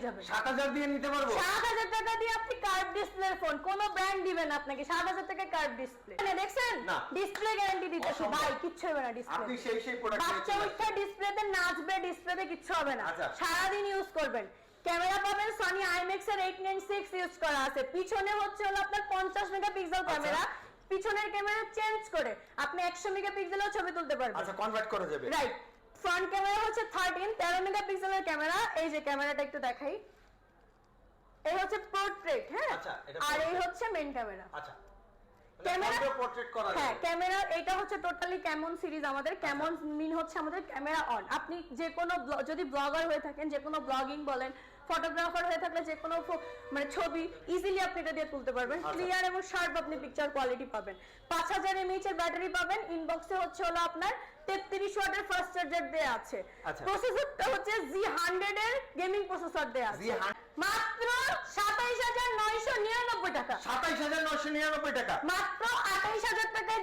যাবেন। 7000 দিয়ে নিতে পারবো? 7000 টাকা দিয়ে আপনি কার্ভ ডিসপ্লে ফোন, কোন ব্র্যান্ড দিবেন আপনাকে 7000 টাকা কার্ভ ডিসপ্লে। মানে দেখছেন ডিসপ্লে গ্যারান্টি দিতেছি ভাই, কিচ্ছু হবে না ডিসপ্লে। আপনি সেই প্রোডাক্ট বাচ্চা উঠা ডিসপ্লেতে নাচবে, ডিসপ্লেতে কিচ্ছু হবে না, আচ্ছা। সারা দিন ইউজ করবেন। ক্যামেরা পাবেন সনি IMX এর 896 ইউজ করা আছে, পিছনে হচ্ছে হলো আপনার 50 মেগাপিক্সেল ক্যামেরা, পিছনের ক্যামেরা চেঞ্জ করে আপনি 100 মেগাপিক্সেলের ছবি তুলতে পারবেন। আচ্ছা, কনভার্ট করা যাবে, রাইট। ফ্রন্ট ক্যামেরা হচ্ছে 13 মেগাপিক্সেলের ক্যামেরা, এই যে ক্যামেরাটা একটু দেখাই, এই হচ্ছে পোর্ট্রেট, হ্যাঁ, আর এই হচ্ছে মেইন ক্যামেরা। আচ্ছা, ক্যামেরা পোর্ট্রেট করা যাবে। হ্যাঁ, ক্যামেরা এটা হচ্ছে টোটালি ক্যামন সিরিজ, আমাদের ক্যামন মিন হচ্ছে আমাদের ক্যামেরা অন। আপনি যে কোনো যদি ব্লগার হয়ে থাকেন, যে কোনো ব্লগিং বলেন, ফটোগ্রাফার হয়ে থাকলে যে কোনো মানে ছবি ইজিলি আপনি এটা দিয়ে তুলতে পারবেন, ক্লিয়ার এবং শার্প আপনি পিকচার কোয়ালিটি পাবেন। 5000 mAh এর ব্যাটারি পাবেন, ইনবক্সে হচ্ছে হলো আপনার 33 ওয়াটের ফাস্ট চার্জার দেয়া আছে। প্রসেসরটা হচ্ছে Z100 এর গেমিং প্রসেসর দেয়া আছে, মাত্র 27999 টাকা। 27999 টাকা, মাত্র 28000 টাকায়